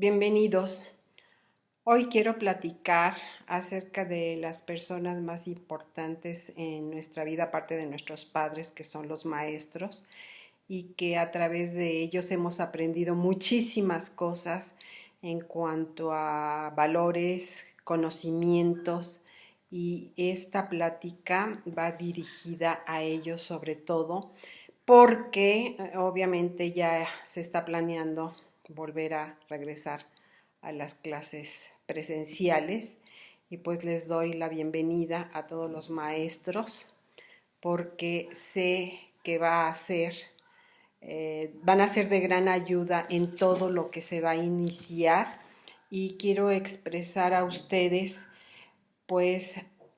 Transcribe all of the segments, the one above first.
Bienvenidos. Hoy quiero platicar acerca de las personas más importantes en nuestra vida, aparte de nuestros padres, que son los maestros, y que a través de ellos hemos aprendido muchísimas cosas en cuanto a valores, conocimientos, y esta plática va dirigida a ellos sobre todo, porque obviamente ya se está planeando volver a regresar a las clases presenciales y pues les doy la bienvenida a todos los maestros porque sé que van a ser de gran ayuda en todo lo que se va a iniciar y quiero expresar a ustedes pues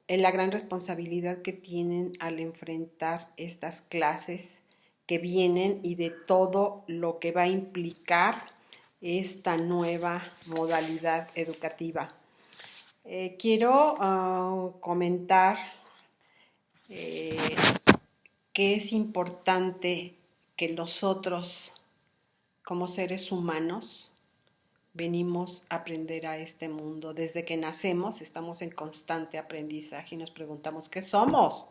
en la gran responsabilidad que tienen al enfrentar estas clases que vienen y de todo lo que va a implicar esta nueva modalidad educativa. Quiero comentar eh, que es importante que nosotros como seres humanos venimos a aprender a este mundo. Desde que nacemos estamos en constante aprendizaje y nos preguntamos, ¿qué somos?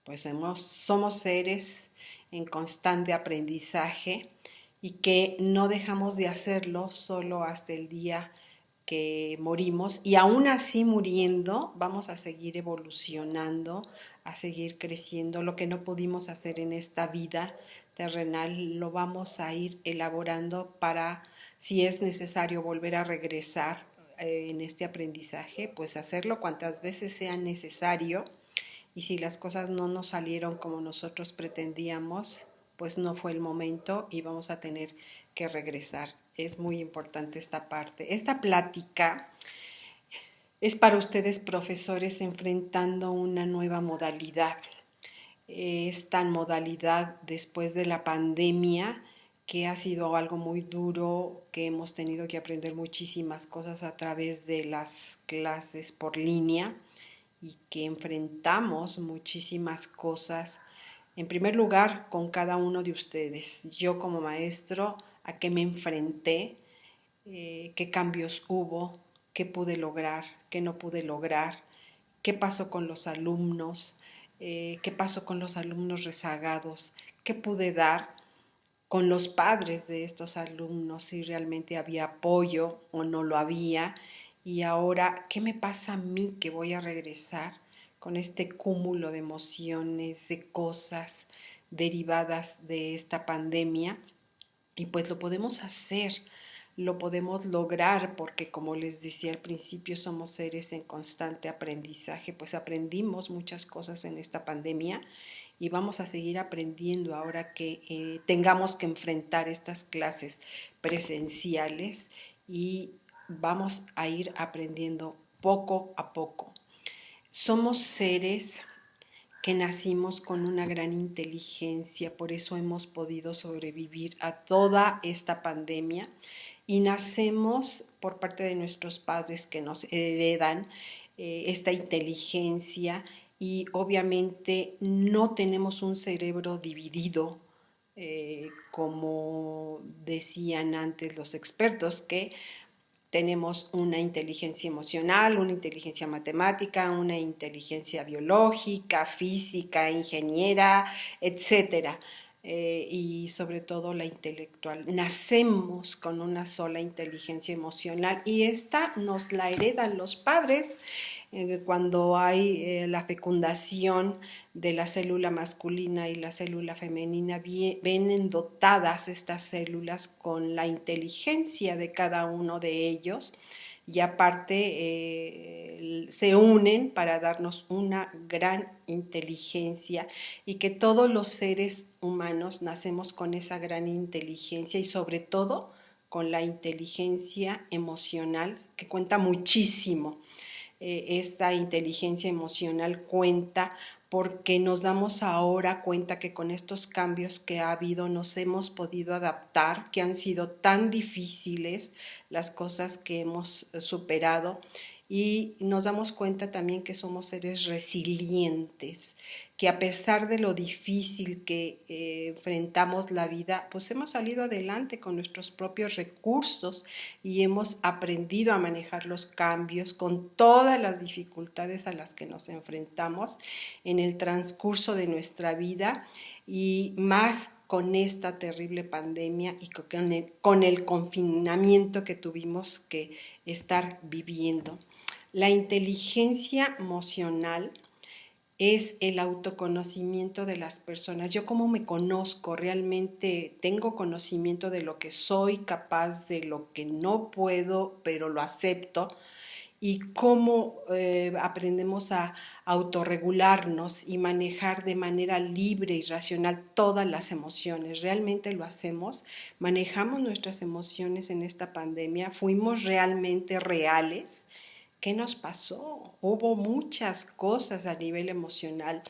Pues somos seres en constante aprendizaje y que no dejamos de hacerlo solo hasta el día que morimos y aún así muriendo vamos a seguir evolucionando, a seguir creciendo. Lo que no pudimos hacer en esta vida terrenal lo vamos a ir elaborando para, si es necesario volver a regresar en este aprendizaje, pues hacerlo cuantas veces sea necesario, y si las cosas no nos salieron como nosotros pretendíamos, pues no fue el momento y vamos a tener que regresar. Es muy importante esta parte. Esta plática es para ustedes, profesores, enfrentando una nueva modalidad. Esta modalidad después de la pandemia, que ha sido algo muy duro, que hemos tenido que aprender muchísimas cosas a través de las clases por línea y que enfrentamos muchísimas cosas. En primer lugar, con cada uno de ustedes. Yo como maestro, ¿a qué me enfrenté? ¿Qué cambios hubo? ¿Qué pude lograr? ¿Qué no pude lograr? ¿Qué pasó con los alumnos? ¿Qué pasó con los alumnos rezagados? ¿Qué pude dar con los padres de estos alumnos? Si realmente había apoyo o no lo había. Y ahora, ¿qué me pasa a mí que voy a regresar con este cúmulo de emociones, de cosas derivadas de esta pandemia? Y pues lo podemos hacer, lo podemos lograr porque, como les decía al principio, somos seres en constante aprendizaje, pues aprendimos muchas cosas en esta pandemia y vamos a seguir aprendiendo ahora que tengamos que enfrentar estas clases presenciales, y vamos a ir aprendiendo poco a poco. Somos seres que nacimos con una gran inteligencia, por eso hemos podido sobrevivir a toda esta pandemia, y nacemos por parte de nuestros padres que nos heredan esta inteligencia, y obviamente no tenemos un cerebro dividido, como decían antes los expertos, que tenemos una inteligencia emocional, una inteligencia matemática, una inteligencia biológica, física, ingeniera, etcétera. Y sobre todo la intelectual. Nacemos con una sola inteligencia emocional y esta nos la heredan los padres cuando hay la fecundación de la célula masculina y la célula femenina. Vienen dotadas estas células con la inteligencia de cada uno de ellos, y aparte se unen para darnos una gran inteligencia, y que todos los seres humanos nacemos con esa gran inteligencia y sobre todo con la inteligencia emocional, que cuenta muchísimo. Esta inteligencia emocional cuenta porque nos damos ahora cuenta que con estos cambios que ha habido nos hemos podido adaptar, que han sido tan difíciles las cosas que hemos superado, y nos damos cuenta también que somos seres resilientes, que a pesar de lo difícil que enfrentamos la vida, pues hemos salido adelante con nuestros propios recursos y hemos aprendido a manejar los cambios con todas las dificultades a las que nos enfrentamos en el transcurso de nuestra vida y más con esta terrible pandemia y con el confinamiento que tuvimos que estar viviendo. La inteligencia emocional es el autoconocimiento de las personas. Yo como me conozco, realmente tengo conocimiento de lo que soy capaz, de lo que no puedo, pero lo acepto, y cómo aprendemos a autorregularnos y manejar de manera libre y racional todas las emociones. Realmente lo hacemos, manejamos nuestras emociones en esta pandemia, fuimos realmente reales. ¿Qué nos pasó? Hubo muchas cosas a nivel emocional.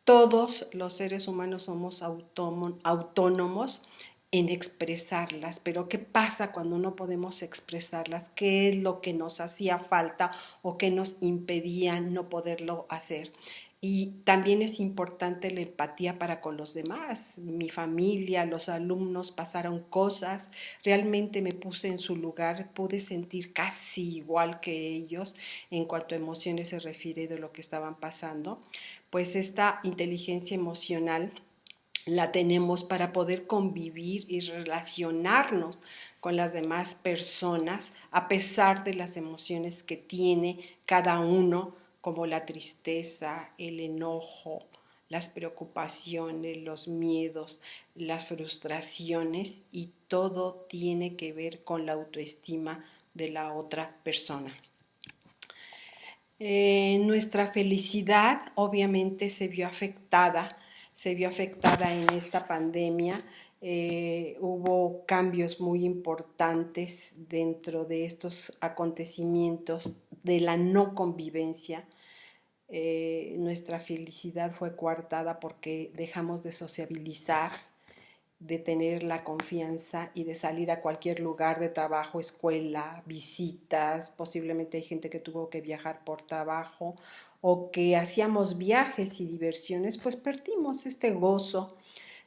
Todos los seres humanos somos autónomos en expresarlas, pero ¿qué pasa cuando no podemos expresarlas? ¿Qué es lo que nos hacía falta o qué nos impedía no poderlo hacer? Y también es importante la empatía para con los demás. Mi familia, los alumnos pasaron cosas, realmente me puse en su lugar, pude sentir casi igual que ellos en cuanto a emociones se refiere de lo que estaban pasando. Pues esta inteligencia emocional la tenemos para poder convivir y relacionarnos con las demás personas a pesar de las emociones que tiene cada uno, como la tristeza, el enojo, las preocupaciones, los miedos, las frustraciones, y todo tiene que ver con la autoestima de la otra persona. Nuestra felicidad obviamente se vio afectada en esta pandemia. Hubo cambios muy importantes dentro de estos acontecimientos de la no convivencia. Nuestra felicidad fue coartada porque dejamos de sociabilizar, de tener la confianza y de salir a cualquier lugar de trabajo, escuela, visitas. Posiblemente hay gente que tuvo que viajar por trabajo o que hacíamos viajes y diversiones, pues perdimos este gozo.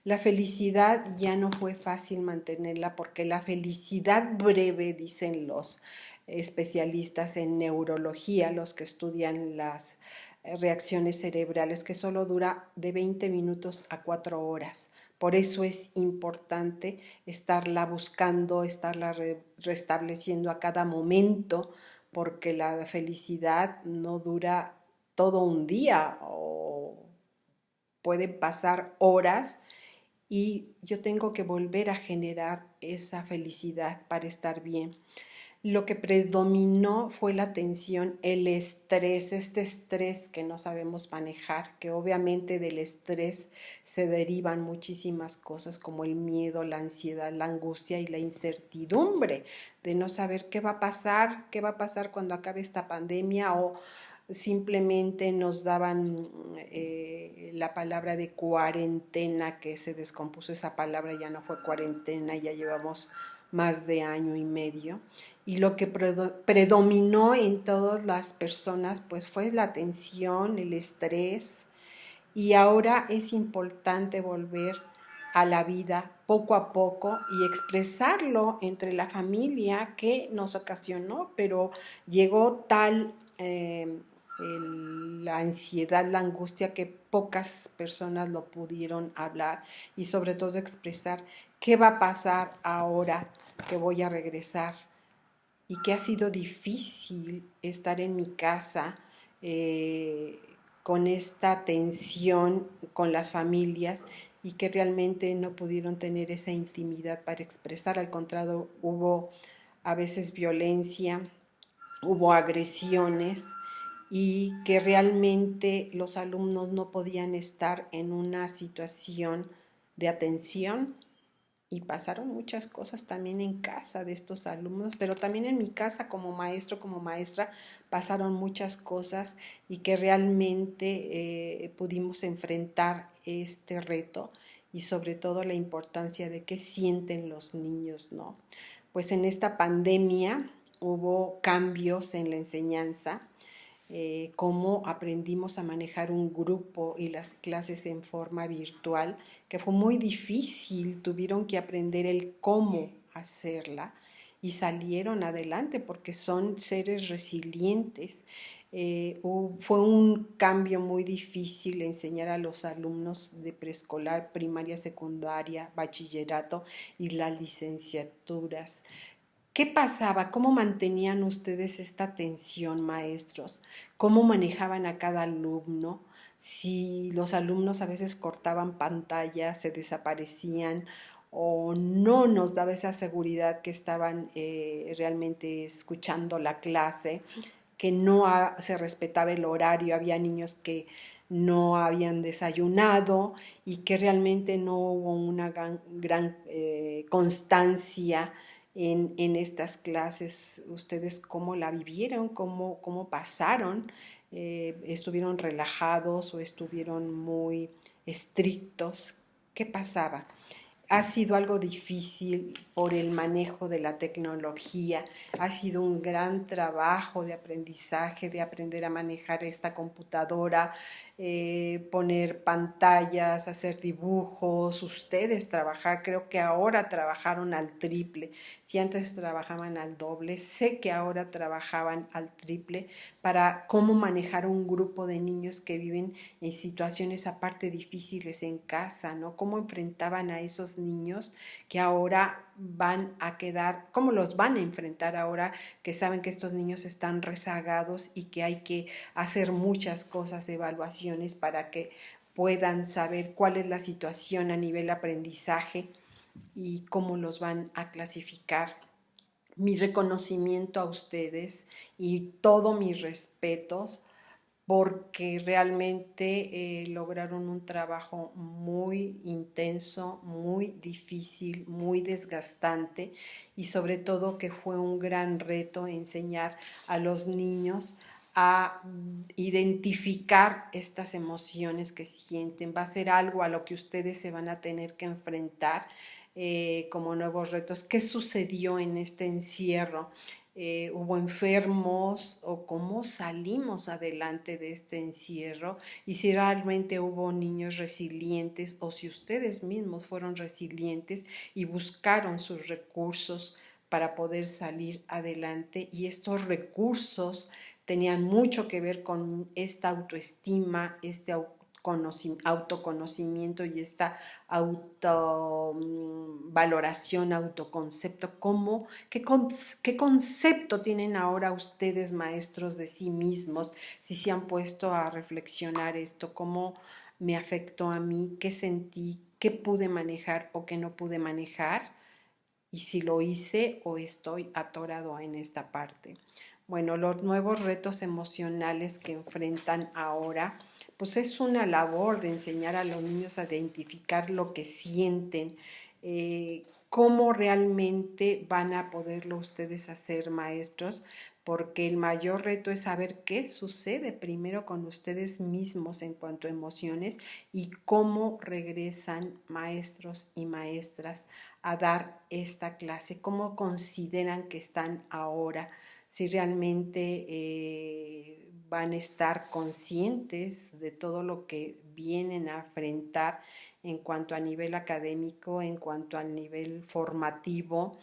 La felicidad ya no fue fácil mantenerla porque la felicidad breve, dicen los especialistas en neurología, los que estudian las reacciones cerebrales, que solo dura de 20 minutos a 4 horas. Por eso es importante estarla buscando, estarla restableciendo a cada momento, porque la felicidad no dura todo un día o pueden pasar horas, y yo tengo que volver a generar esa felicidad para estar bien. Lo que predominó fue la tensión, el estrés, este estrés que no sabemos manejar, que obviamente del estrés se derivan muchísimas cosas como el miedo, la ansiedad, la angustia y la incertidumbre de no saber qué va a pasar cuando acabe esta pandemia, o simplemente nos daban la palabra de cuarentena, que se descompuso esa palabra, ya no fue cuarentena, ya llevamos más de año y medio, y lo que predominó en todas las personas pues fue la tensión, el estrés, y ahora es importante volver a la vida poco a poco y expresarlo entre la familia que nos ocasionó, pero llegó tal la ansiedad, la angustia, que pocas personas lo pudieron hablar y sobre todo expresar qué va a pasar ahora que voy a regresar, y que ha sido difícil estar en mi casa con esta tensión con las familias, y que realmente no pudieron tener esa intimidad para expresar. Al contrario, hubo a veces violencia, hubo agresiones, y que realmente los alumnos no podían estar en una situación de atención, y pasaron muchas cosas también en casa de estos alumnos, pero también en mi casa como maestro, como maestra, pasaron muchas cosas, y que realmente pudimos enfrentar este reto, y sobre todo la importancia de qué sienten los niños, ¿no? Pues en esta pandemia hubo cambios en la enseñanza. cómo aprendimos a manejar un grupo y las clases en forma virtual, que fue muy difícil, tuvieron que aprender el cómo hacerla y salieron adelante porque son seres resilientes. Fue un cambio muy difícil enseñar a los alumnos de preescolar, primaria, secundaria, bachillerato y las licenciaturas. ¿Qué pasaba? ¿Cómo mantenían ustedes esta tensión, maestros? ¿Cómo manejaban a cada alumno? Si los alumnos a veces cortaban pantallas, se desaparecían o no nos daba esa seguridad que estaban realmente escuchando la clase, que no se respetaba el horario, había niños que no habían desayunado y que realmente no hubo una gran constancia en estas clases. ¿Ustedes cómo la vivieron? ¿Cómo pasaron? ¿Estuvieron relajados o estuvieron muy estrictos? ¿Qué pasaba? Ha sido algo difícil por el manejo de la tecnología, ha sido un gran trabajo de aprendizaje, de aprender a manejar esta computadora, poner pantallas, hacer dibujos, ustedes trabajar, creo que ahora trabajaron al triple, si antes trabajaban al doble, sé que ahora trabajaban al triple para cómo manejar un grupo de niños que viven en situaciones aparte difíciles en casa, ¿no? Cómo enfrentaban a esos niños que ahora van a quedar, cómo los van a enfrentar ahora que saben que estos niños están rezagados y que hay que hacer muchas cosas, evaluaciones para que puedan saber cuál es la situación a nivel aprendizaje y cómo los van a clasificar. Mi reconocimiento a ustedes y todos mis respetos porque realmente lograron un trabajo muy intenso, muy difícil, muy desgastante y sobre todo que fue un gran reto enseñar a los niños a identificar estas emociones que sienten. Va a ser algo a lo que ustedes se van a tener que enfrentar como nuevos retos. ¿Qué sucedió en este encierro? Hubo enfermos o cómo salimos adelante de este encierro y si realmente hubo niños resilientes o si ustedes mismos fueron resilientes y buscaron sus recursos para poder salir adelante y estos recursos tenían mucho que ver con esta autoestima, este autoconocimiento y esta autovaloración, autoconcepto. ¿Qué concepto tienen ahora ustedes, maestros, de sí mismos? Si se han puesto a reflexionar esto, ¿cómo me afectó a mí? ¿Qué sentí? ¿Qué pude manejar o qué no pude manejar? Y si lo hice o estoy atorado en esta parte. Bueno, los nuevos retos emocionales que enfrentan ahora, pues es una labor de enseñar a los niños a identificar lo que sienten, cómo realmente van a poderlo ustedes hacer, maestros, porque el mayor reto es saber qué sucede primero con ustedes mismos en cuanto a emociones y cómo regresan maestros y maestras a dar esta clase, cómo consideran que están ahora, si realmente van a estar conscientes de todo lo que vienen a enfrentar en cuanto a nivel académico, en cuanto a nivel formativo,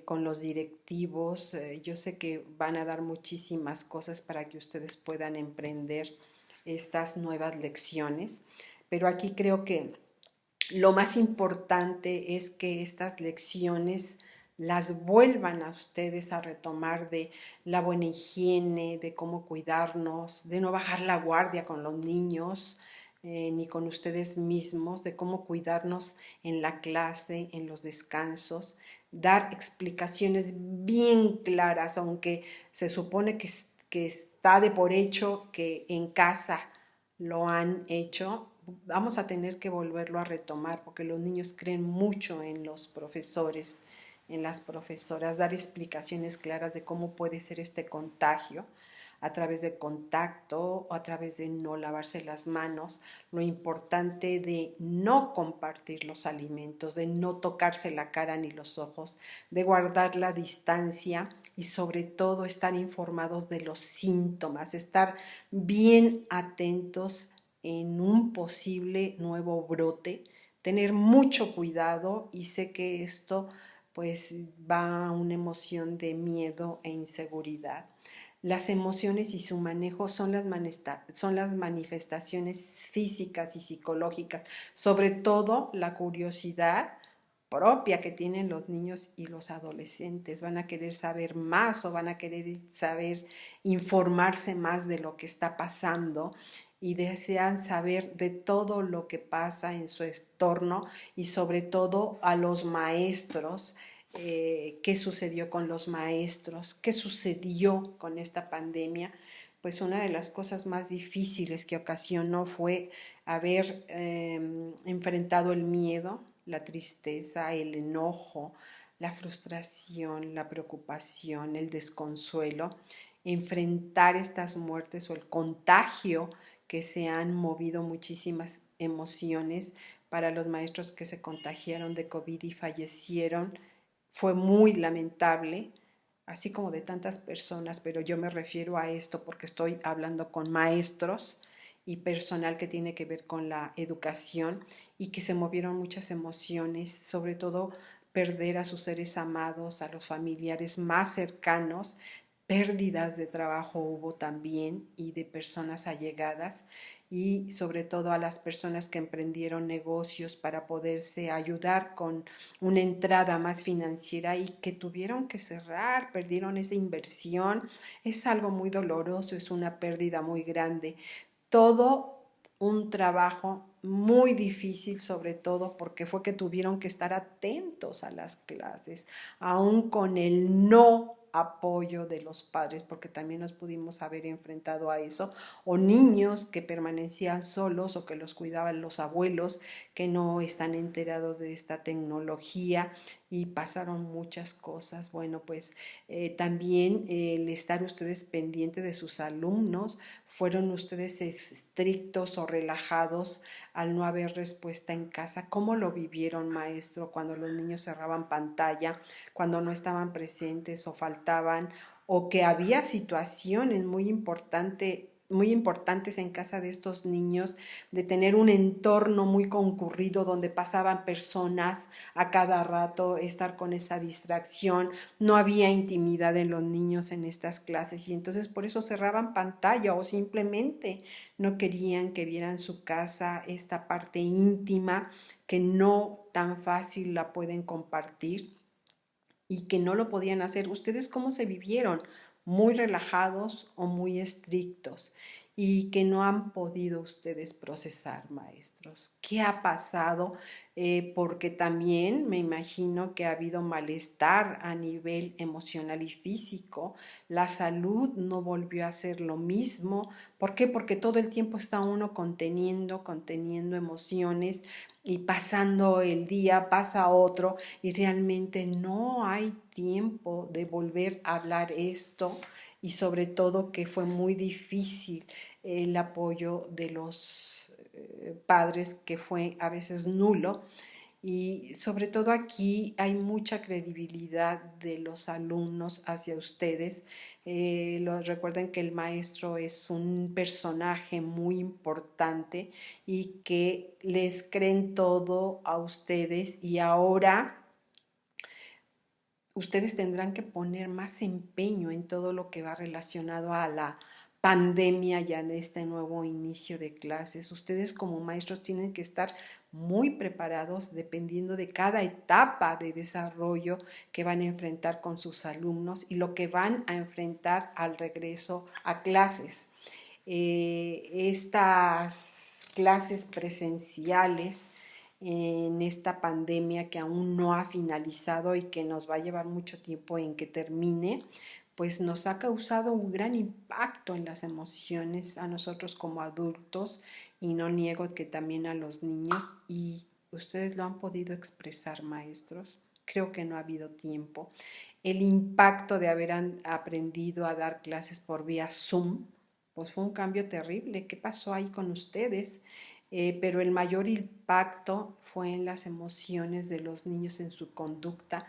con los directivos. Yo sé que van a dar muchísimas cosas para que ustedes puedan emprender estas nuevas lecciones, pero aquí creo que lo más importante es que estas lecciones las vuelvan a ustedes a retomar de la buena higiene, de cómo cuidarnos, de no bajar la guardia con los niños, ni con ustedes mismos, de cómo cuidarnos en la clase, en los descansos, dar explicaciones bien claras, aunque se supone que está de por hecho que en casa lo han hecho, vamos a tener que volverlo a retomar porque los niños creen mucho en los profesores, en las profesoras, dar explicaciones claras de cómo puede ser este contagio a través de contacto o a través de no lavarse las manos, lo importante de no compartir los alimentos, de no tocarse la cara ni los ojos, de guardar la distancia y sobre todo estar informados de los síntomas, estar bien atentos en un posible nuevo brote, tener mucho cuidado y sé que esto pues va a una emoción de miedo e inseguridad. Las emociones y su manejo son las manifestaciones físicas y psicológicas, sobre todo la curiosidad propia que tienen los niños y los adolescentes. Van a querer saber más o van a querer saber, informarse más de lo que está pasando y desean saber de todo lo que pasa en su entorno y sobre todo a los maestros, qué sucedió con los maestros, qué sucedió con esta pandemia. Pues una de las cosas más difíciles que ocasionó fue haber enfrentado el miedo, la tristeza, el enojo, la frustración, la preocupación, el desconsuelo, enfrentar estas muertes o el contagio que se han movido muchísimas emociones para los maestros que se contagiaron de COVID y fallecieron. Fue muy lamentable, así como de tantas personas, pero yo me refiero a esto porque estoy hablando con maestros y personal que tiene que ver con la educación y que se movieron muchas emociones, sobre todo perder a sus seres amados, a los familiares más cercanos, pérdidas de trabajo hubo también y de personas allegadas y sobre todo a las personas que emprendieron negocios para poderse ayudar con una entrada más financiera y que tuvieron que cerrar, perdieron esa inversión. Es algo muy doloroso, es una pérdida muy grande. Todo un trabajo muy difícil, sobre todo porque fue que tuvieron que estar atentos a las clases, aún con el no apoyo de los padres, porque también nos pudimos haber enfrentado a eso, o niños que permanecían solos o que los cuidaban los abuelos que no están enterados de esta tecnología y pasaron muchas cosas. Bueno, pues también el estar ustedes pendientes de sus alumnos, fueron ustedes estrictos o relajados al no haber respuesta en casa. ¿Cómo lo vivieron, maestro, cuando los niños cerraban pantalla, cuando no estaban presentes o faltaban, o que había situaciones muy importantes en casa de estos niños, de tener un entorno muy concurrido donde pasaban personas a cada rato, estar con esa distracción, no había intimidad en los niños en estas clases y entonces por eso cerraban pantalla o simplemente no querían que vieran su casa, esta parte íntima que no tan fácil la pueden compartir y que no lo podían hacer? ¿Ustedes cómo se vivieron? ¿Muy relajados o muy estrictos? Y que no han podido ustedes procesar, maestros. ¿Qué ha pasado? Porque también me imagino que ha habido malestar a nivel emocional y físico. La salud no volvió a ser lo mismo. ¿Por qué? Porque todo el tiempo está uno conteniendo emociones y pasando el día, pasa otro y realmente no hay tiempo de volver a hablar esto y sobre todo que fue muy difícil el apoyo de los padres que fue a veces nulo y sobre todo aquí hay mucha credibilidad de los alumnos hacia ustedes. Recuerden que el maestro es un personaje muy importante y que les creen todo a ustedes y ahora ustedes tendrán que poner más empeño en todo lo que va relacionado a la pandemia ya en este nuevo inicio de clases. Ustedes como maestros tienen que estar muy preparados dependiendo de cada etapa de desarrollo que van a enfrentar con sus alumnos y lo que van a enfrentar al regreso a clases. Estas clases presenciales en esta pandemia que aún no ha finalizado y que nos va a llevar mucho tiempo en que termine, pues nos ha causado un gran impacto en las emociones a nosotros como adultos y no niego que también a los niños y ustedes lo han podido expresar, maestros. Creo que no ha habido tiempo. El impacto de haber aprendido a dar clases por vía Zoom, pues fue un cambio terrible. ¿Qué pasó ahí con ustedes? Pero el mayor impacto fue en las emociones de los niños, en su conducta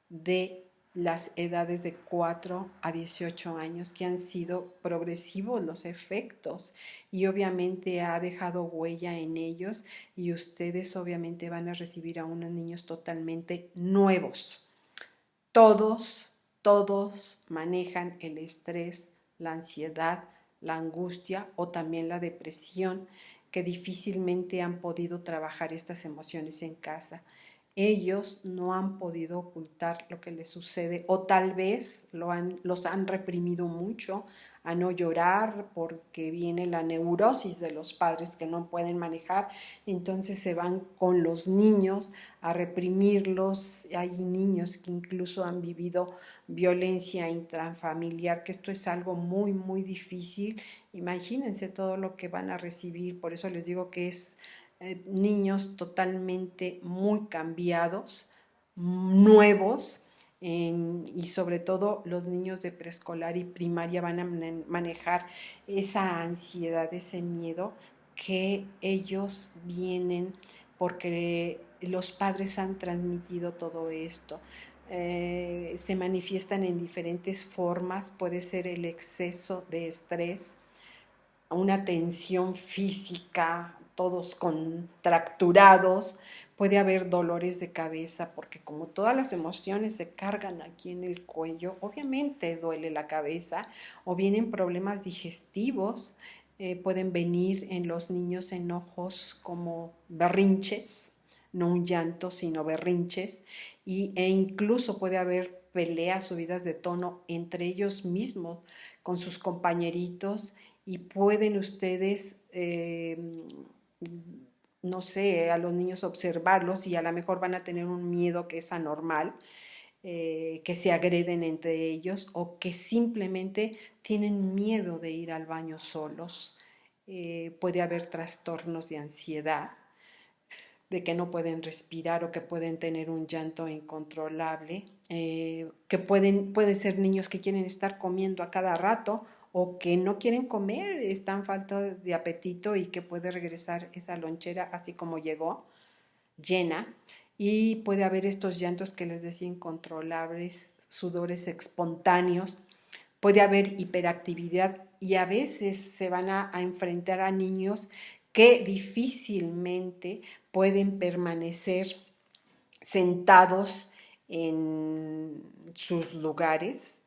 de las edades de 4 a 18 años, que han sido progresivos los efectos y obviamente ha dejado huella en ellos y ustedes obviamente van a recibir a unos niños totalmente nuevos. Todos manejan el estrés, la ansiedad, la angustia o también la depresión, que difícilmente han podido trabajar estas emociones en casa. Ellos no han podido ocultar lo que les sucede o tal vez los han reprimido mucho a no llorar porque viene la neurosis de los padres que no pueden manejar, entonces se van con los niños a reprimirlos. Hay niños que incluso han vivido violencia intrafamiliar, que esto es algo muy difícil. Imagínense todo lo que van a recibir, por eso les digo que es niños totalmente muy cambiados, nuevos, y sobre todo los niños de preescolar y primaria van a manejar esa ansiedad, ese miedo que ellos vienen porque los padres han transmitido todo esto. Se manifiestan en diferentes formas, puede ser el exceso de estrés, una tensión física, todos contracturados, puede haber dolores de cabeza, porque como todas las emociones se cargan aquí en el cuello, obviamente duele la cabeza, o vienen problemas digestivos, pueden venir en los niños enojos como berrinches, no un llanto, sino berrinches, e incluso puede haber peleas, subidas de tono entre ellos mismos, con sus compañeritos, y pueden ustedes, no sé, a los niños observarlos y a lo mejor van a tener un miedo que es anormal, que se agreden entre ellos o que simplemente tienen miedo de ir al baño solos. Puede haber trastornos de ansiedad, de que no pueden respirar o que pueden tener un llanto incontrolable, que pueden ser niños que quieren estar comiendo a cada rato o que no quieren comer, están falta de apetito y que puede regresar esa lonchera así como llegó, llena, y puede haber estos llantos que les decía incontrolables, sudores espontáneos, puede haber hiperactividad y a veces se van a enfrentar a niños que difícilmente pueden permanecer sentados en sus lugares.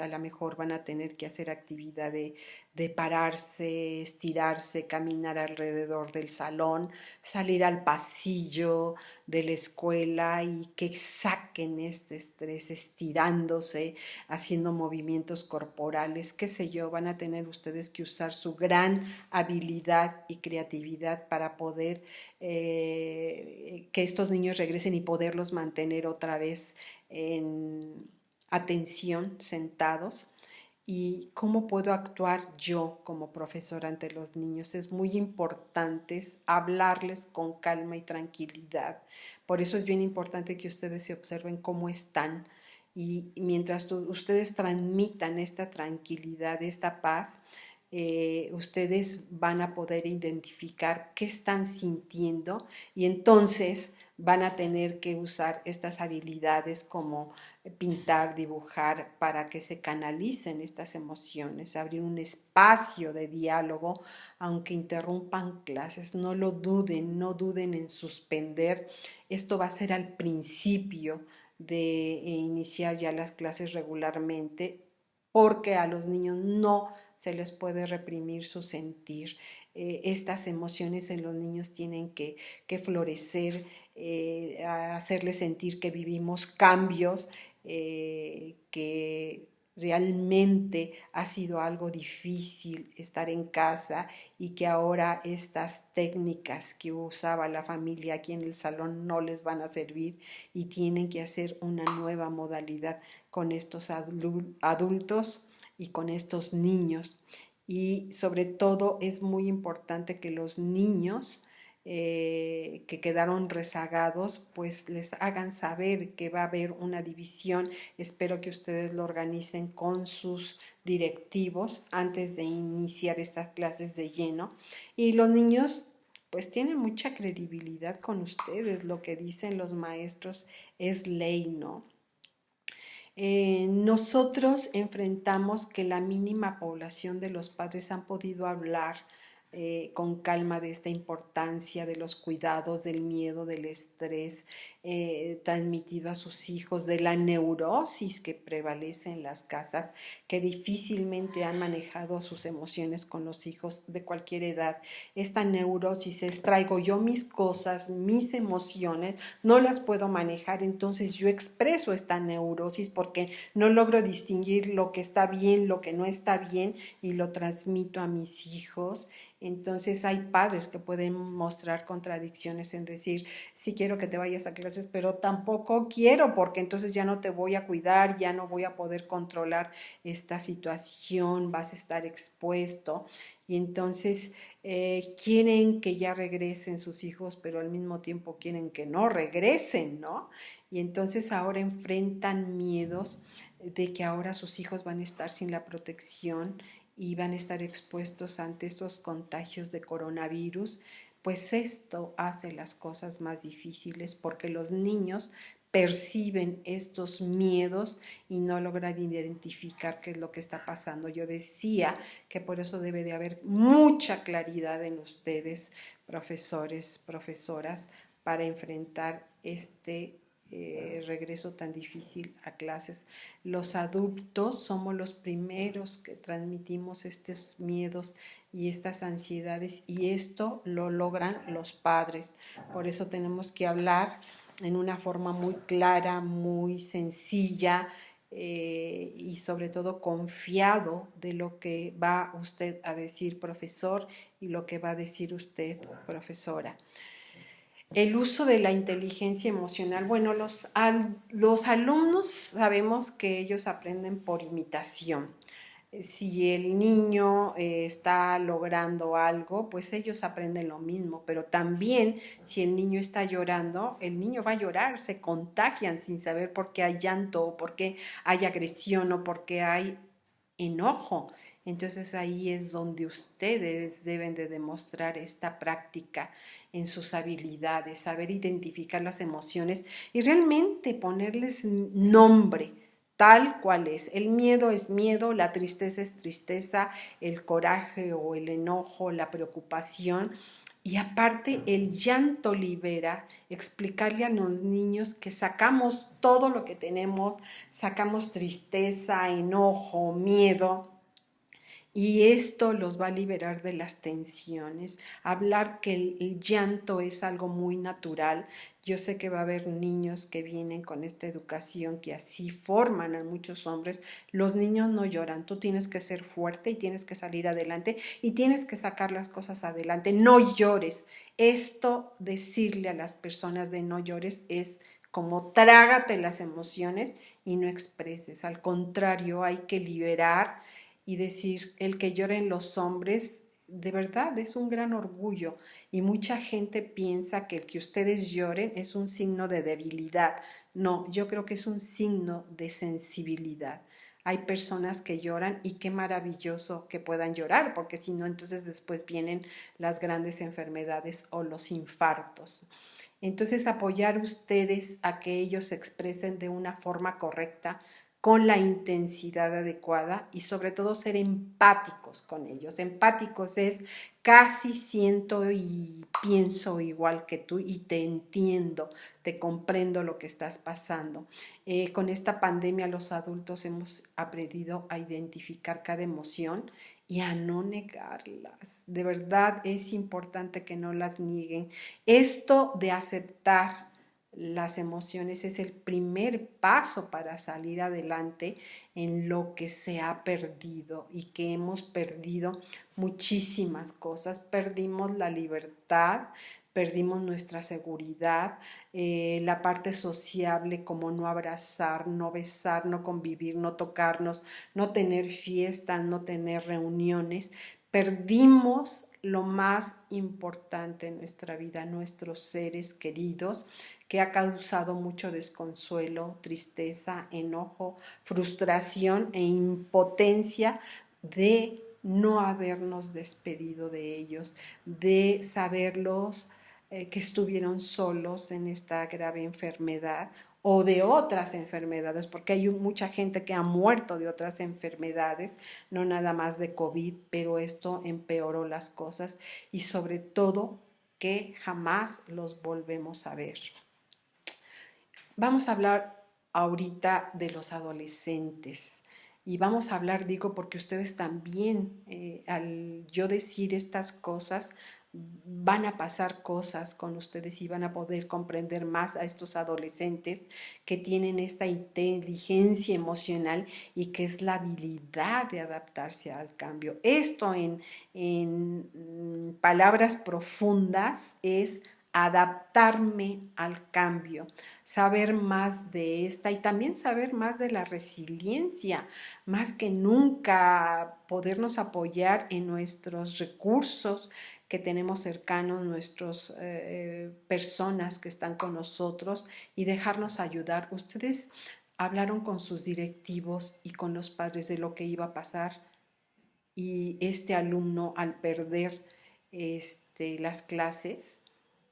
A lo mejor van a tener que hacer actividad de pararse, estirarse, caminar alrededor del salón, salir al pasillo de la escuela y que saquen este estrés estirándose, haciendo movimientos corporales, qué sé yo, van a tener ustedes que usar su gran habilidad y creatividad para poder que estos niños regresen y poderlos mantener otra vez en atención, sentados. ¿Y cómo puedo actuar yo como profesora ante los niños? Es muy importante hablarles con calma y tranquilidad. Por eso es bien importante que ustedes se observen cómo están. Y mientras ustedes transmitan esta tranquilidad, esta paz, ustedes van a poder identificar qué están sintiendo y entonces van a tener que usar estas habilidades como pintar, dibujar, para que se canalicen estas emociones, abrir un espacio de diálogo, aunque interrumpan clases, no lo duden, no duden en suspender. Esto va a ser al principio de iniciar ya las clases regularmente, porque a los niños no se les puede reprimir su sentir. Estas emociones en los niños tienen que florecer, hacerles sentir que vivimos cambios, que realmente ha sido algo difícil estar en casa y que ahora estas técnicas que usaba la familia aquí en el salón no les van a servir y tienen que hacer una nueva modalidad con estos adultos y con estos niños. Y sobre todo es muy importante que los niños que quedaron rezagados, pues les hagan saber que va a haber una división. Espero que ustedes lo organicen con sus directivos antes de iniciar estas clases de lleno. Y los niños pues tienen mucha credibilidad con ustedes, lo que dicen los maestros es ley, ¿no? Nosotros enfrentamos que la mínima población de los padres han podido hablar con calma de esta importancia de los cuidados, del miedo, del estrés transmitido a sus hijos, de la neurosis que prevalece en las casas, que difícilmente han manejado sus emociones con los hijos de cualquier edad. Esta neurosis es: traigo yo mis cosas, mis emociones, no las puedo manejar, entonces yo expreso esta neurosis porque no logro distinguir lo que está bien, lo que no está bien, y lo transmito a mis hijos. Entonces hay padres que pueden mostrar contradicciones en decir: sí quiero que te vayas a clases, pero tampoco quiero, porque entonces ya no te voy a cuidar, ya no voy a poder controlar esta situación, vas a estar expuesto. Y entonces quieren que ya regresen sus hijos, pero al mismo tiempo quieren que no regresen, ¿no? Y entonces ahora enfrentan miedos de que ahora sus hijos van a estar sin la protección y van a estar expuestos ante estos contagios de coronavirus. Pues esto hace las cosas más difíciles porque los niños perciben estos miedos y no logran identificar qué es lo que está pasando. Yo decía que por eso debe de haber mucha claridad en ustedes, profesores, profesoras, para enfrentar este regreso tan difícil a clases. Los adultos somos los primeros que transmitimos estos miedos y estas ansiedades, y esto lo logran los padres. Por eso tenemos que hablar en una forma muy clara, muy sencilla, y sobre todo confiado de lo que va usted a decir, profesor, y lo que va a decir usted, profesora. El uso de la inteligencia emocional. Bueno, los alumnos sabemos que ellos aprenden por imitación. Si el niño está logrando algo, pues ellos aprenden lo mismo, pero también si el niño está llorando, el niño va a llorar, se contagian sin saber por qué hay llanto, o por qué hay agresión, o por qué hay enojo. Entonces ahí es donde ustedes deben de demostrar esta práctica en sus habilidades, saber identificar las emociones y realmente ponerles nombre tal cual es. El miedo es miedo, la tristeza es tristeza, el coraje o el enojo, la preocupación. Y aparte el llanto libera, explicarle a los niños que sacamos todo lo que tenemos, sacamos tristeza, enojo, miedo, y esto los va a liberar de las tensiones. Hablar que el llanto es algo muy natural. Yo sé que va a haber niños que vienen con esta educación que así forman a muchos hombres. Los niños no lloran, tú tienes que ser fuerte y tienes que salir adelante y tienes que sacar las cosas adelante. No llores. Esto, decirle a las personas de no llores, es como trágate las emociones y no expreses. Al contrario, hay que liberar y decir: el que lloren los hombres, de verdad es un gran orgullo, y mucha gente piensa que el que ustedes lloren es un signo de debilidad. No, yo creo que es un signo de sensibilidad. Hay personas que lloran y qué maravilloso que puedan llorar, porque si no, entonces después vienen las grandes enfermedades o los infartos. Entonces, apoyar ustedes a que ellos se expresen de una forma correcta, con la intensidad adecuada, y sobre todo ser empáticos con ellos. Empáticos es: casi siento y pienso igual que tú y te entiendo, te comprendo lo que estás pasando. Con esta pandemia los adultos hemos aprendido a identificar cada emoción y a no negarlas. De verdad es importante que no las nieguen. Esto de aceptar las emociones es el primer paso para salir adelante en lo que se ha perdido, y que hemos perdido muchísimas cosas. Perdimos la libertad, perdimos nuestra seguridad, la parte sociable, como no abrazar, no besar, no convivir, no tocarnos, no tener fiestas, no tener reuniones. Perdimos lo más importante en nuestra vida, nuestros seres queridos, que ha causado mucho desconsuelo, tristeza, enojo, frustración e impotencia de no habernos despedido de ellos, de saberlos que estuvieron solos en esta grave enfermedad, o de otras enfermedades, porque hay mucha gente que ha muerto de otras enfermedades, no nada más de COVID, pero esto empeoró las cosas y sobre todo que jamás los volvemos a ver. Vamos a hablar ahorita de los adolescentes. Y vamos a hablar, digo, porque ustedes también, al yo decir estas cosas, van a pasar cosas con ustedes y van a poder comprender más a estos adolescentes que tienen esta inteligencia emocional y que es la habilidad de adaptarse al cambio. Esto en palabras profundas es adaptarme al cambio, saber más de esta y también saber más de la resiliencia, más que nunca podernos apoyar en nuestros recursos que tenemos cercanos, nuestras personas que están con nosotros y dejarnos ayudar. Ustedes hablaron con sus directivos y con los padres de lo que iba a pasar y este alumno al perder las clases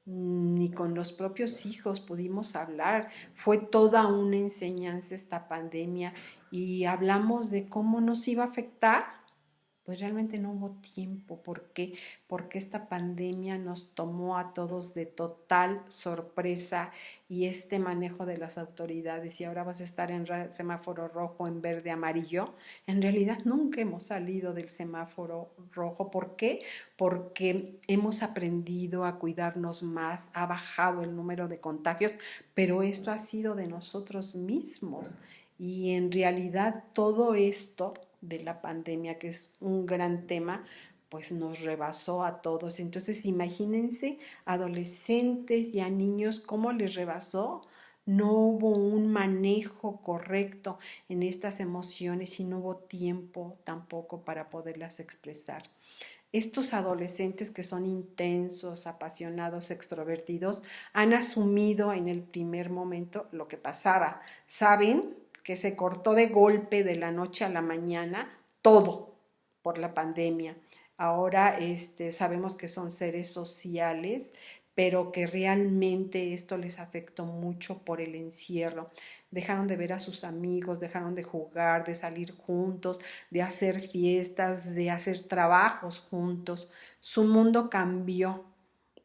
ni con los propios hijos pudimos hablar. Fue toda una enseñanza esta pandemia y hablamos de cómo nos iba a afectar. Pues realmente no hubo tiempo. ¿Por qué? Porque esta pandemia nos tomó a todos de total sorpresa y este manejo de las autoridades y ahora vas a estar en semáforo rojo, en verde, amarillo. En realidad nunca hemos salido del semáforo rojo. ¿Por qué? Porque hemos aprendido a cuidarnos más, ha bajado el número de contagios, pero esto ha sido de nosotros mismos. Y en realidad todo esto de la pandemia, que es un gran tema, pues nos rebasó a todos. Entonces imagínense adolescentes y a niños cómo les rebasó. No hubo un manejo correcto en estas emociones y no hubo tiempo tampoco para poderlas expresar. Estos adolescentes que son intensos, apasionados, extrovertidos, han asumido en el primer momento lo que pasaba. Saben que se cortó de golpe de la noche a la mañana todo por la pandemia. Ahora sabemos que son seres sociales, pero que realmente esto les afectó mucho por el encierro. Dejaron de ver a sus amigos, dejaron de jugar, de salir juntos, de hacer fiestas, de hacer trabajos juntos. Su mundo cambió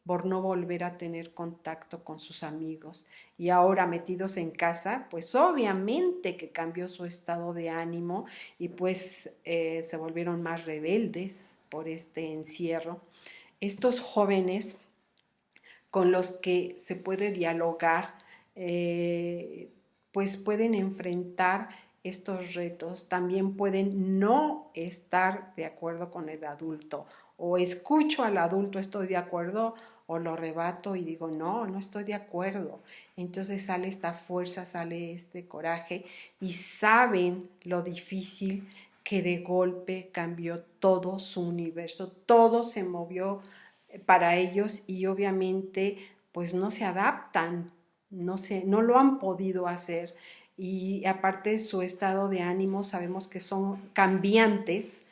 por no volver a tener contacto con sus amigos. Y ahora metidos en casa, pues obviamente que cambió su estado de ánimo y pues se volvieron más rebeldes por este encierro. Estos jóvenes con los que se puede dialogar, pues pueden enfrentar estos retos, también pueden no estar de acuerdo con el adulto o escucho al adulto, estoy de acuerdo o lo rebato y digo, no, no estoy de acuerdo. Entonces sale esta fuerza, sale este coraje y saben lo difícil que de golpe cambió todo su universo, todo se movió para ellos y obviamente pues no se adaptan, no lo han podido hacer y aparte su estado de ánimo sabemos que son cambiantes.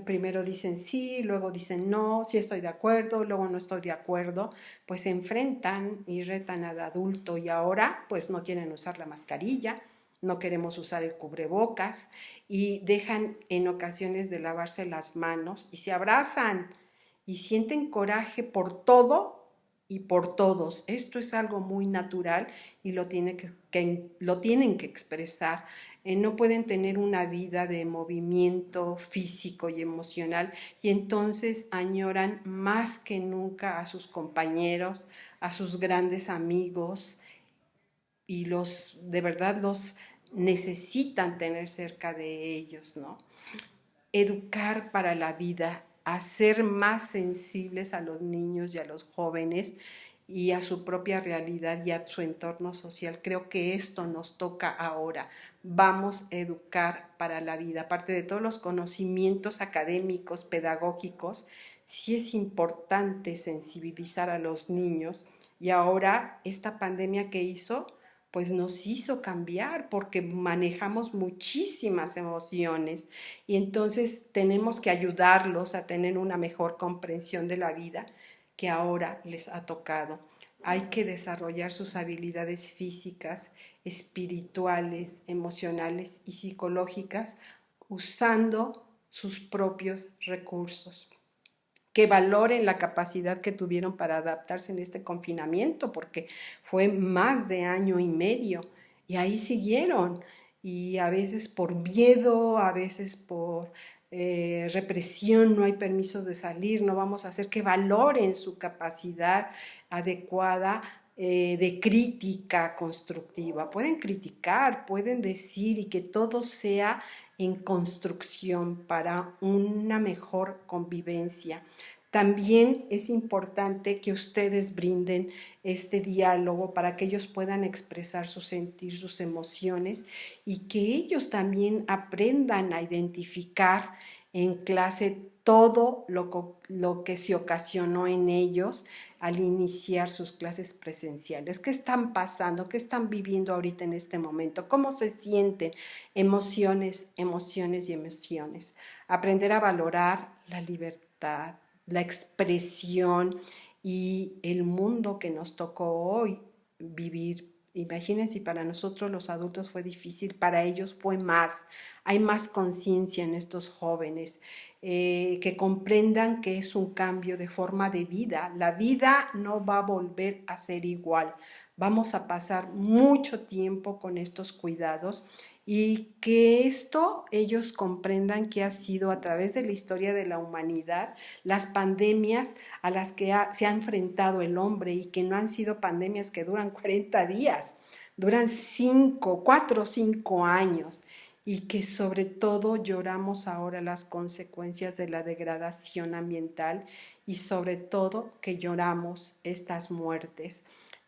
Primero dicen sí, luego dicen no, sí estoy de acuerdo, luego no estoy de acuerdo, pues se enfrentan y retan al adulto y ahora pues no quieren usar la mascarilla, no queremos usar el cubrebocas y dejan en ocasiones de lavarse las manos y se abrazan y sienten coraje por todo y por todos. Esto es algo muy natural y lo tienen que expresar. No pueden tener una vida de movimiento físico y emocional y entonces añoran más que nunca a sus compañeros, a sus grandes amigos y de verdad los necesitan tener cerca de ellos, ¿no? Educar para la vida, hacer más sensibles a los niños y a los jóvenes y a su propia realidad y a su entorno social. Creo que esto nos toca ahora. Vamos a educar para la vida. Aparte de todos los conocimientos académicos, pedagógicos, sí es importante sensibilizar a los niños. Y ahora esta pandemia que hizo, pues nos hizo cambiar porque manejamos muchísimas emociones y entonces tenemos que ayudarlos a tener una mejor comprensión de la vida que ahora les ha tocado. hay que desarrollar sus habilidades físicas, espirituales, emocionales y psicológicas usando sus propios recursos. Que valoren la capacidad que tuvieron para adaptarse en este confinamiento, porque fue más de año y medio y ahí siguieron. Y a veces por miedo, a veces por represión, no hay permisos de salir, no vamos a hacer que valoren su capacidad adecuada de crítica constructiva. Pueden criticar, pueden decir y que todo sea en construcción para una mejor convivencia. También es importante que ustedes brinden este diálogo para que ellos puedan expresar su sentir, sus emociones y que ellos también aprendan a identificar en clase todo lo que se ocasionó en ellos al iniciar sus clases presenciales. ¿Qué están pasando? ¿Qué están viviendo ahorita en este momento? ¿Cómo se sienten? Emociones, emociones y emociones. Aprender a valorar la libertad, la expresión y el mundo que nos tocó hoy vivir. Imagínense, si para nosotros los adultos fue difícil, para ellos fue más. Hay más conciencia en estos jóvenes, que comprendan que es un cambio de forma de vida. La vida no va a volver a ser igual. Vamos a pasar mucho tiempo con estos cuidados y que esto ellos comprendan que ha sido a través de la historia de la humanidad las pandemias a las que se ha enfrentado el hombre y que no han sido pandemias que duran 40 días, duran 5, 4 o 5 años y que sobre todo lloramos ahora las consecuencias de la degradación ambiental y sobre todo que lloramos estas muertes.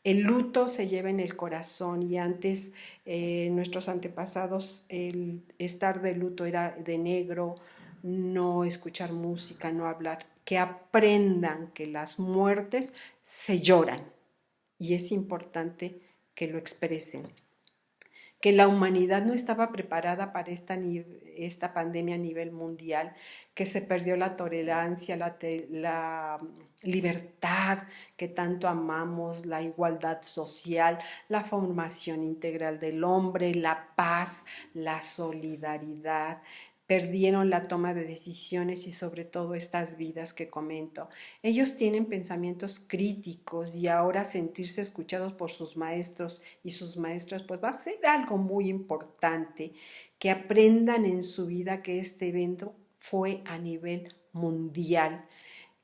El luto se lleva en el corazón y antes nuestros antepasados el estar de luto era de negro, no escuchar música, no hablar, que aprendan que las muertes se lloran y es importante que lo expresen, que la humanidad no estaba preparada para esta pandemia a nivel mundial, que se perdió la tolerancia, la libertad que tanto amamos, la igualdad social, la formación integral del hombre, la paz, la solidaridad. Perdieron la toma de decisiones y sobre todo estas vidas que comento. Ellos tienen pensamientos críticos y ahora sentirse escuchados por sus maestros y sus maestras, pues va a ser algo muy importante, que aprendan en su vida que este evento fue a nivel mundial.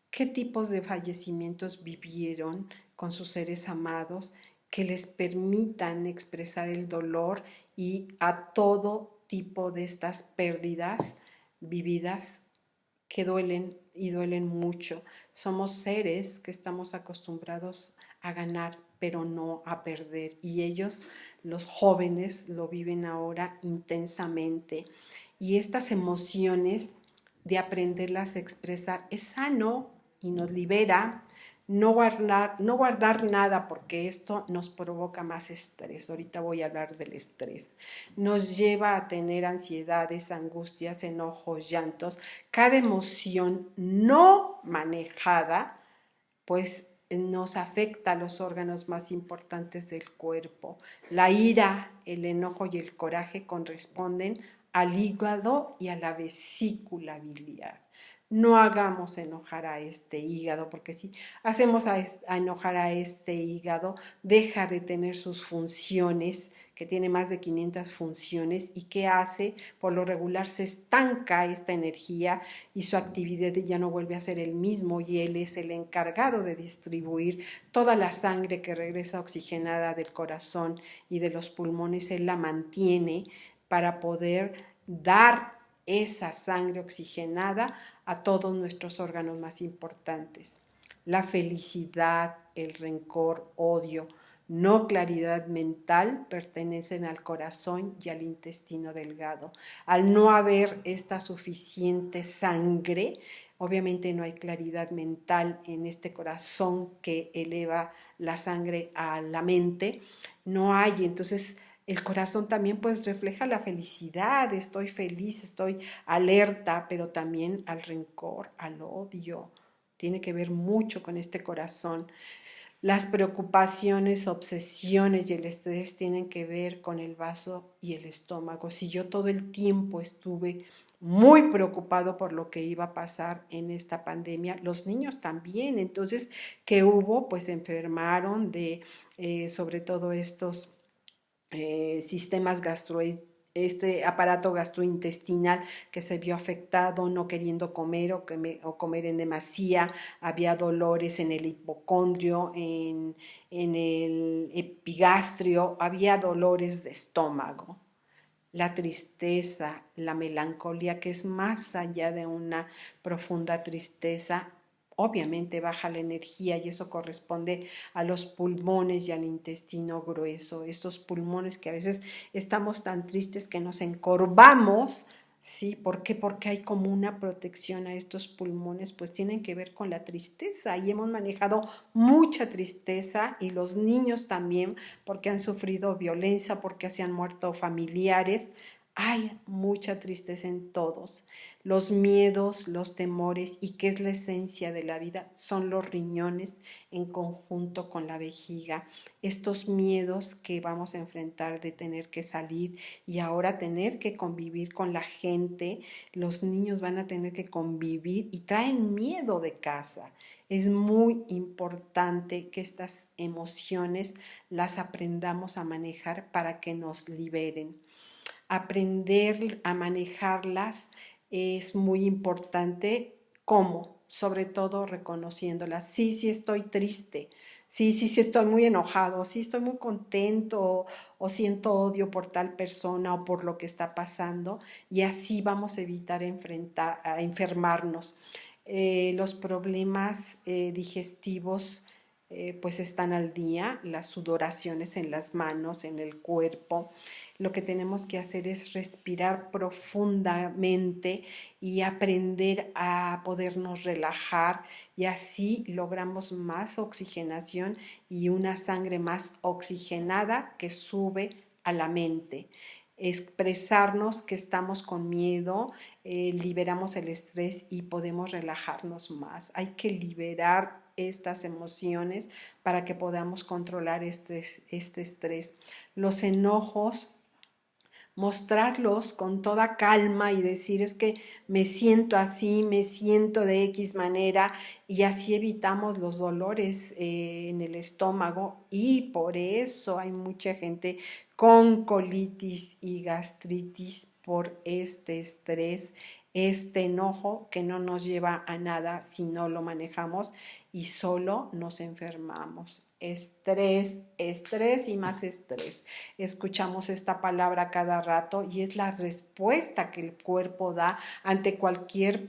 ¿Qué tipos de fallecimientos vivieron con sus seres amados que les permitan expresar el dolor y a todo tipo de estas pérdidas vividas que duelen y duelen mucho? Somos seres que estamos acostumbrados a ganar, pero no a perder. Y ellos, los jóvenes, lo viven ahora intensamente. Y estas emociones de aprenderlas a expresar es sano y nos libera. No guardar nada porque esto nos provoca más estrés. Ahorita voy a hablar del estrés. Nos lleva a tener ansiedades, angustias, enojos, llantos. Cada emoción no manejada, pues nos afecta a los órganos más importantes del cuerpo. La ira, el enojo y el coraje corresponden al hígado y a la vesícula biliar. No hagamos enojar a este hígado, porque si hacemos a enojar a este hígado, deja de tener sus funciones, que tiene más de 500 funciones, y que hace, por lo regular se estanca esta energía y su actividad ya no vuelve a ser el mismo, y él es el encargado de distribuir toda la sangre que regresa oxigenada del corazón y de los pulmones. Él la mantiene para poder dar esa sangre oxigenada a todos nuestros órganos más importantes. La felicidad, el rencor, odio, no claridad mental pertenecen al corazón y al intestino delgado. Al no haber esta suficiente sangre, obviamente no hay claridad mental en este corazón que eleva la sangre a la mente. No hay, entonces el corazón también pues refleja la felicidad, estoy feliz, estoy alerta, pero también al rencor, al odio. Tiene que ver mucho con este corazón. Las preocupaciones, obsesiones y el estrés tienen que ver con el vaso y el estómago. Si yo todo el tiempo estuve muy preocupado por lo que iba a pasar en esta pandemia, los niños también. Entonces, ¿qué hubo? Pues se enfermaron de sobre todo estos sistemas este aparato gastrointestinal que se vio afectado, no queriendo comer o comer en demasía, había dolores en el hipocondrio, en el epigastrio, había dolores de estómago. La tristeza, la melancolía, que es más allá de una profunda tristeza, obviamente baja la energía y eso corresponde a los pulmones y al intestino grueso. Estos pulmones que a veces estamos tan tristes que nos encorvamos. Sí, ¿por qué? Porque hay como una protección a estos pulmones, pues tienen que ver con la tristeza y hemos manejado mucha tristeza y los niños también porque han sufrido violencia, porque se han muerto familiares. Hay mucha tristeza en todos. Los miedos, los temores y qué es la esencia de la vida son los riñones en conjunto con la vejiga. Estos miedos que vamos a enfrentar de tener que salir y ahora tener que convivir con la gente, los niños van a tener que convivir y traen miedo de casa. Es muy importante que estas emociones las aprendamos a manejar para que nos liberen. Aprender a manejarlas es muy importante. ¿Cómo? Sobre todo reconociéndolas. Sí, sí estoy triste. Sí, sí, sí estoy muy enojado. Sí estoy muy contento o siento odio por tal persona o por lo que está pasando. Y así vamos a evitar a enfermarnos. Los problemas digestivos pues están al día, las sudoraciones en las manos, en el cuerpo. Lo que tenemos que hacer es respirar profundamente y aprender a podernos relajar y así logramos más oxigenación y una sangre más oxigenada que sube a la mente. Expresarnos que estamos con miedo, liberamos el estrés y podemos relajarnos más. Hay que liberar estas emociones para que podamos controlar este estrés. Los enojos, mostrarlos con toda calma y decir es que me siento así, me siento de X manera y así evitamos los dolores en el estómago y por eso hay mucha gente con colitis y gastritis por este estrés, este enojo que no nos lleva a nada si no lo manejamos y solo nos enfermamos. Estrés, estrés y más estrés. Escuchamos esta palabra cada rato y es la respuesta que el cuerpo da ante cualquier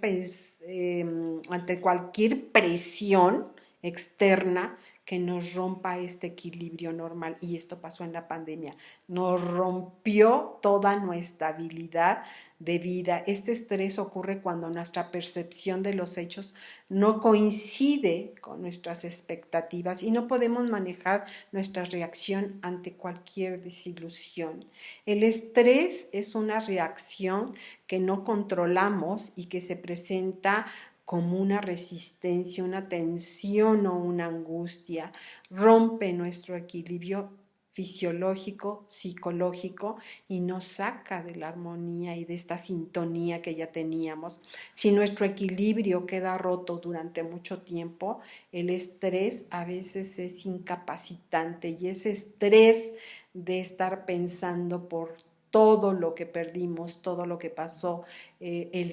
presión externa que nos rompa este equilibrio normal. Y esto pasó en la pandemia. Nos rompió toda nuestra habilidad de vida. Este estrés ocurre cuando nuestra percepción de los hechos no coincide con nuestras expectativas y no podemos manejar nuestra reacción ante cualquier desilusión. El estrés es una reacción que no controlamos y que se presenta como una resistencia, una tensión o una angustia, rompe nuestro equilibrio fisiológico, psicológico y nos saca de la armonía y de esta sintonía que ya teníamos. Si nuestro equilibrio queda roto durante mucho tiempo, el estrés a veces es incapacitante y ese estrés de estar pensando por todo lo que perdimos, todo lo que pasó,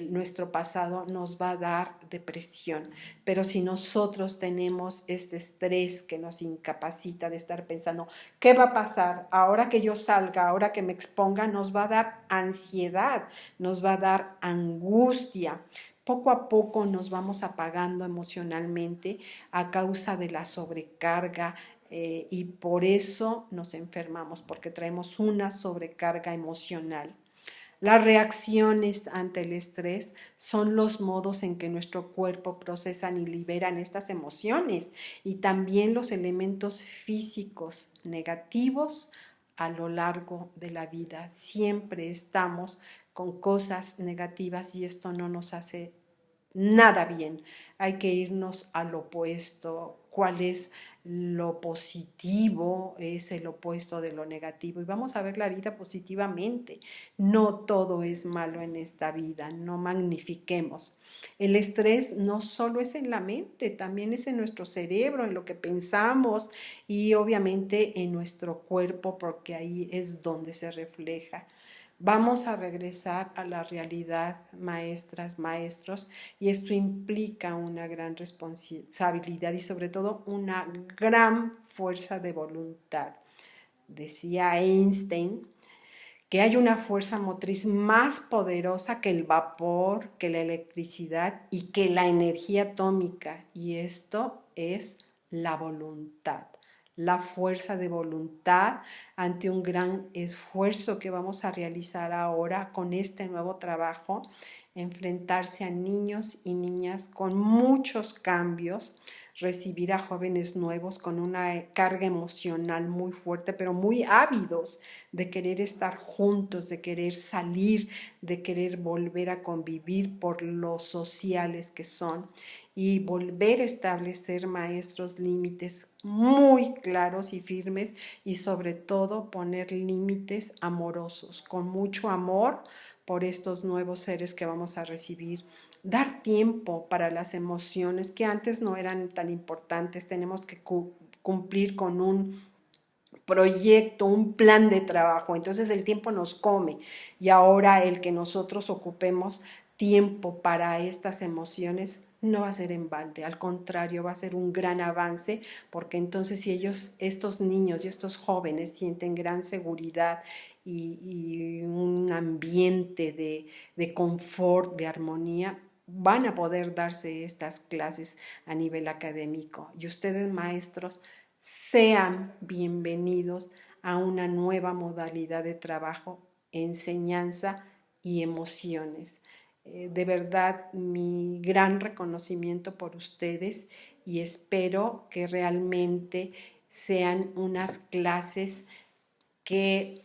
nuestro pasado nos va a dar depresión. Pero si nosotros tenemos este estrés que nos incapacita de estar pensando, ¿qué va a pasar? Ahora que yo salga, ahora que me exponga, nos va a dar ansiedad, nos va a dar angustia. Poco a poco nos vamos apagando emocionalmente a causa de la sobrecarga y por eso nos enfermamos, porque traemos una sobrecarga emocional. Las reacciones ante el estrés son los modos en que nuestro cuerpo procesan y liberan estas emociones y también los elementos físicos negativos a lo largo de la vida. Siempre estamos con cosas negativas y esto no nos hace nada bien. Hay que irnos al opuesto. ¿Cuál es lo positivo? Es el opuesto de lo negativo. Y vamos a ver la vida positivamente. No todo es malo en esta vida, no magnifiquemos. El estrés no solo es en la mente, también es en nuestro cerebro, en lo que pensamos y obviamente en nuestro cuerpo, porque ahí es donde se refleja. Vamos a regresar a la realidad, maestras, maestros, y esto implica una gran responsabilidad y sobre todo una gran fuerza de voluntad. Decía Einstein que hay una fuerza motriz más poderosa que el vapor, que la electricidad y que la energía atómica, y esto es la voluntad, la fuerza de voluntad ante un gran esfuerzo que vamos a realizar ahora con este nuevo trabajo, enfrentarse a niños y niñas con muchos cambios, recibir a jóvenes nuevos con una carga emocional muy fuerte, pero muy ávidos de querer estar juntos, de querer salir, de querer volver a convivir por los sociales que son y volver a establecer, maestros, límites muy claros y firmes y sobre todo poner límites amorosos, con mucho amor por estos nuevos seres que vamos a recibir. Dar tiempo para las emociones que antes no eran tan importantes. Tenemos que cumplir con un proyecto, un plan de trabajo. Entonces el tiempo nos come y ahora el que nosotros ocupemos tiempo para estas emociones no va a ser en balde, al contrario, va a ser un gran avance, porque entonces si ellos, estos niños y estos jóvenes sienten gran seguridad y un ambiente de confort, de armonía, van a poder darse estas clases a nivel académico. Y ustedes, maestros, sean bienvenidos a una nueva modalidad de trabajo, enseñanza y emociones. De verdad, mi gran reconocimiento por ustedes y espero que realmente sean unas clases que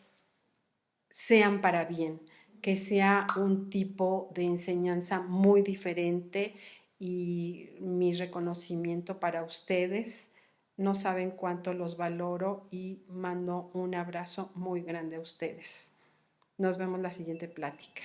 sean para bien, que sea un tipo de enseñanza muy diferente y mi reconocimiento para ustedes. No saben cuánto los valoro y mando un abrazo muy grande a ustedes. Nos vemos la siguiente plática.